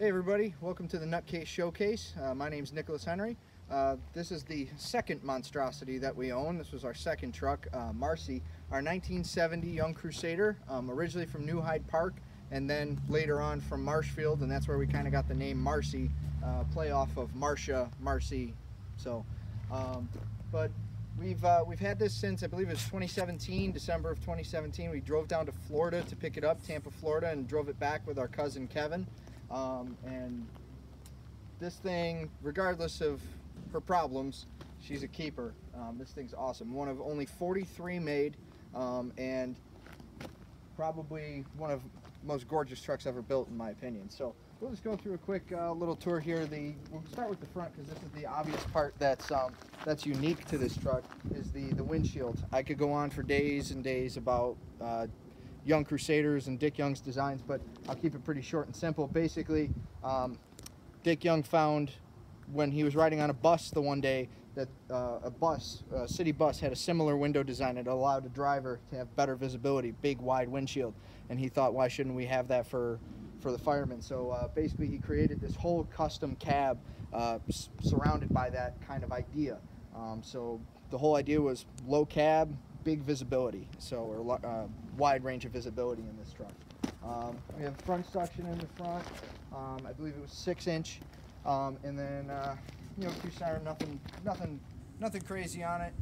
Hey everybody, welcome to the Nutcase Showcase. My name is Nicholas Henry. This is the second monstrosity that we own. This was our second truck, Marcie, our 1970 Young Crusader, originally from New Hyde Park and then later on from Marshfield, and that's where we kind of got the name Marcie, play off of Marcie. So, but we've had this since I believe it was 2017, December of 2017. We drove down to Florida to pick it up, Tampa, Florida, and drove it back with our cousin Kevin. And this thing, regardless of her problems, she's a keeper. This thing's awesome. One of only 43 made, and probably one of the most gorgeous trucks ever built, in my opinion. So we'll just go through a quick little tour here. We'll start with the front because this is the obvious part that's unique to this truck, is the windshield. I could go on for days and days about Young Crusaders and Dick Young's designs, but I'll keep it pretty short and simple. Basically, Dick Young found when he was riding on a bus the one day that a city bus had a similar window design that allowed a driver to have better visibility, big wide windshield, and he thought, why shouldn't we have that for the firemen? So basically he created this whole custom cab surrounded by that kind of idea. So the whole idea was low cab, big visibility, or wide range of visibility in this truck. We have front suction in the front. I believe it was 6-inch, and then two siren, nothing crazy on it.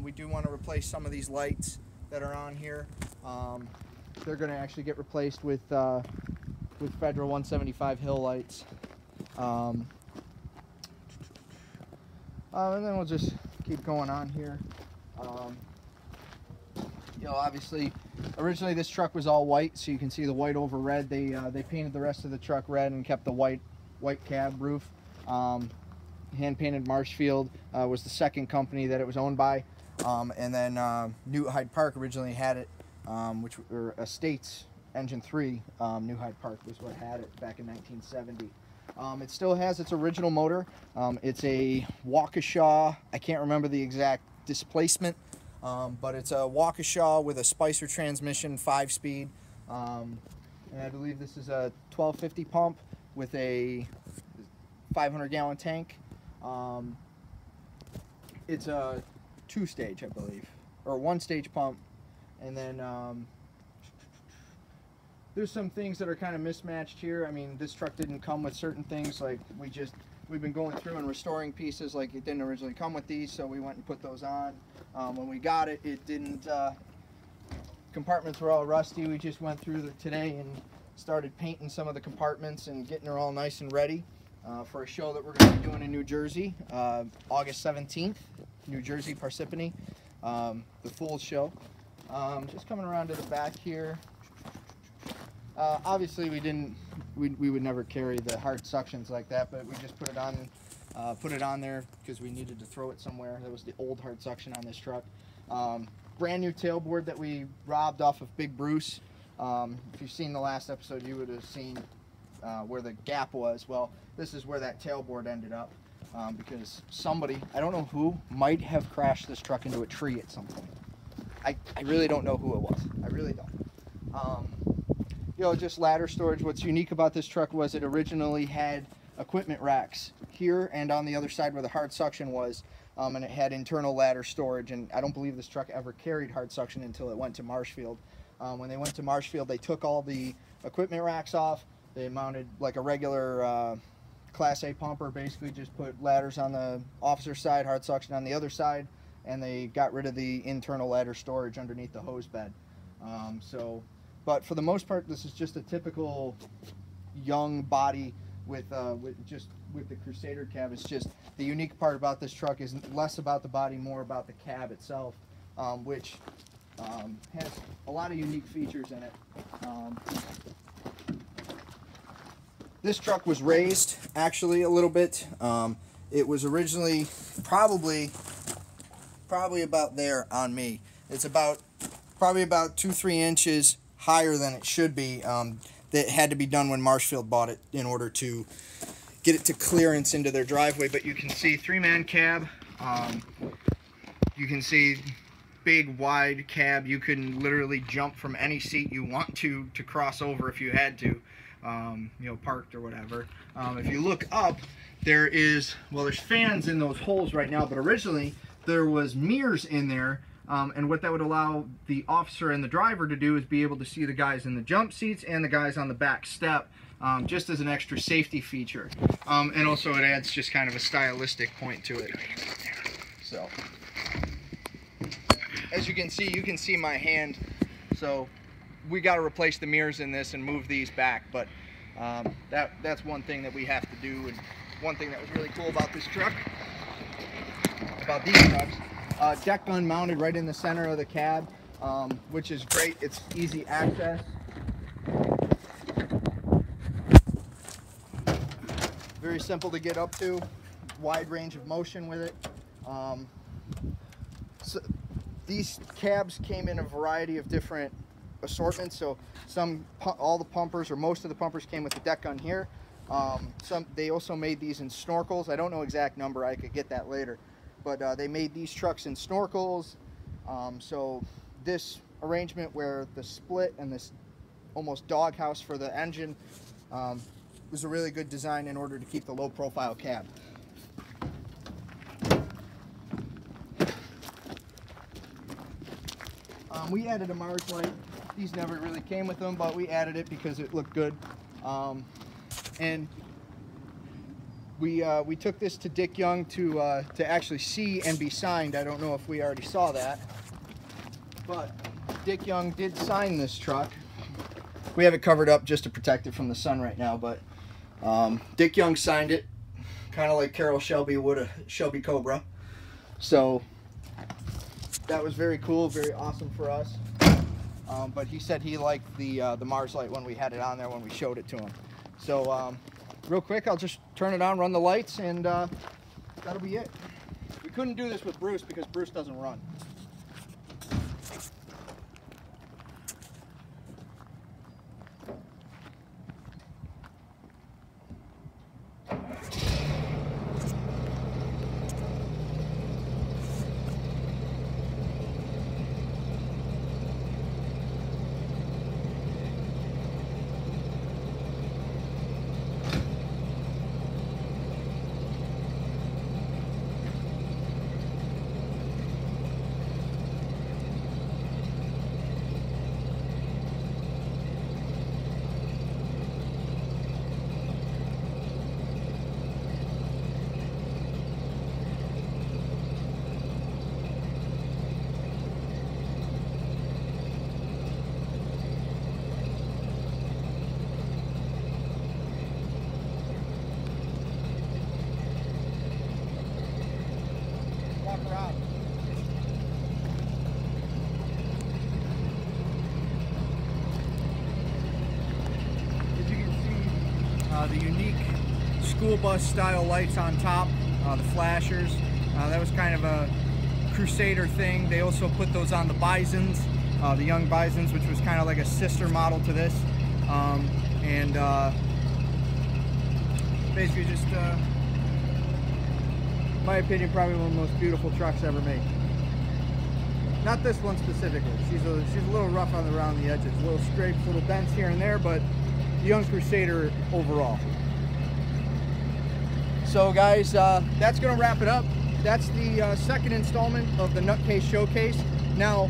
We do want to replace some of these lights that are on here. They're going to actually get replaced with Federal 175 hill lights. And then we'll just keep going on here. Obviously, originally this truck was all white, so you can see the white over red. They painted the rest of the truck red and kept the white cab roof. Hand painted Marshfield was the second company that it was owned by, and then New Hyde Park originally had it, which were Estates Engine 3. New Hyde Park was what had it back in 1970. It still has its original motor. It's a Waukesha. I can't remember the exact displacement. But it's a Waukesha with a Spicer transmission, 5-speed, and I believe this is a 1250 pump with a 500-gallon tank. It's a 2-stage, I believe, or 1-stage pump, and then there's some things that are kind of mismatched here. I mean, this truck didn't come with certain things, like we've been going through and restoring pieces, like it didn't originally come with these, so we went and put those on. When we got it, it didn't, compartments were all rusty. We just went through today and started painting some of the compartments and getting her all nice and ready for a show that we're going to be doing in New Jersey, August 17th, New Jersey, Parsippany, the Fool's Show. Just coming around to the back here. Obviously we would never carry the hard suctions like that, but we just put it on there because we needed to throw it somewhere. That was the old hard suction on this truck. Brand new tailboard that we robbed off of Big Bruce. If you've seen the last episode, you would have seen where the gap was. Well, this is where that tailboard ended up, because somebody, I don't know who, might have crashed this truck into a tree at some point. I really don't know who it was. I really don't. Just ladder storage. What's unique about this truck was it originally had equipment racks here and on the other side where the hard suction was, and it had internal ladder storage, and I don't believe this truck ever carried hard suction until it went to Marshfield. When they went to Marshfield, they took all the equipment racks off. They mounted like a regular Class A pumper, basically just put ladders on the officer side, hard suction on the other side, and they got rid of the internal ladder storage underneath the hose bed. But for the most part, this is just a typical Young body with the Crusader cab. It's just the unique part about this truck is less about the body, more about the cab itself, which has a lot of unique features in it. This truck was raised actually a little bit. It was originally probably about there on me. It's probably about 2-3 inches higher than it should be. That had to be done when Marshfield bought it in order to get it to clearance into their driveway. But you can see 3-man cab. You can see big wide cab. You can literally jump from any seat you want to cross over if you had to. you know, parked or whatever. If you look up, there's fans in those holes right now, but originally there was mirrors in there, and what that would allow the officer and the driver to do is be able to see the guys in the jump seats and the guys on the back step, just as an extra safety feature. And also it adds just kind of a stylistic point to it. So, as you can see my hand. So we got to replace the mirrors in this and move these back, but that's one thing that we have to do. And one thing that was really cool about this truck, about these trucks, deck gun mounted right in the center of the cab, which is great. It's easy access. Very simple to get up to, wide range of motion with it. So these cabs came in a variety of different assortments. So all the pumpers, or most of the pumpers, came with the deck gun here. They also made these in snorkels. I don't know exact number, I could get that later. But they made these trucks in snorkels. So this arrangement where the split and this almost doghouse for the engine was a really good design in order to keep the low profile cab. We added a Marcie light. These never really came with them, but we added it because it looked good. And we took this to Dick Young to actually see and be signed. I don't know if we already saw that, but Dick Young did sign this truck. We have it covered up just to protect it from the sun right now, but Dick Young signed it, kind of like Carroll Shelby would a Shelby Cobra. So that was very cool, very awesome for us. But he said he liked the Marcie light when we had it on there, when we showed it to him. So real quick, I'll just turn it on, run the lights, and that'll be it. We couldn't do this with Bruce because Bruce doesn't run. Around. As you can see, the unique school bus style lights on top, the flashers, that was kind of a Crusader thing. They also put those on the Bisons, the young Bisons, which was kind of like a sister model to this, and basically just in my opinion, probably one of the most beautiful trucks ever made. Not this one specifically. She's a little rough around the edges, little scrapes, little dents here and there, but the young Crusader overall. So guys, that's gonna wrap it up. That's the second installment of the Nutcase Showcase. Now,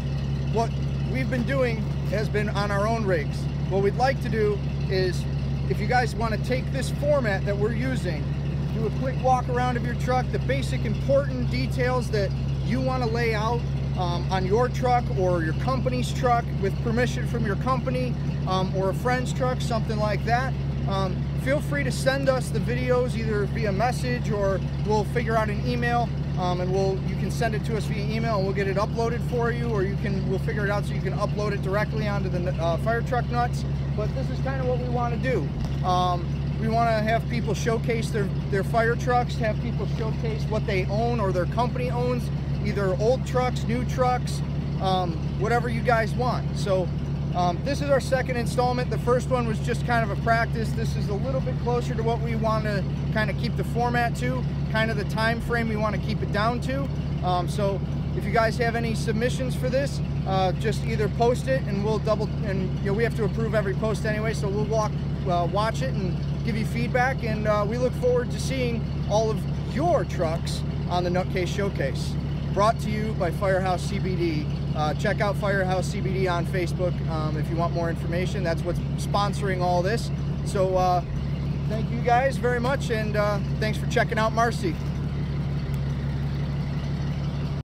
what we've been doing has been on our own rigs. What we'd like to do is, if you guys want to take this format that we're using, do a quick walk around of your truck, the basic important details that you want to lay out on your truck or your company's truck with permission from your company, or a friend's truck, something like that. Feel free to send us the videos either via message, or we'll figure out an email, and you can send it to us via email and we'll get it uploaded for you, or we'll figure it out so you can upload it directly onto the fire truck nuts. But this is kind of what we want to do. We want to have people showcase their fire trucks, have people showcase what they own or their company owns, either old trucks, new trucks, whatever you guys want. So this is our second installment. The first one was just kind of a practice. This is a little bit closer to what we want to kind of keep the format to, kind of the time frame we want to keep it down to. So if you guys have any submissions for this, just either post it and we'll we have to approve every post anyway, so we'll walk watch it and give you feedback, and we look forward to seeing all of your trucks on the Nutcase Showcase. Brought to you by Firehouse CBD. Check out Firehouse CBD on Facebook if you want more information. That's what's sponsoring all this. So thank you guys very much, and thanks for checking out Marcie.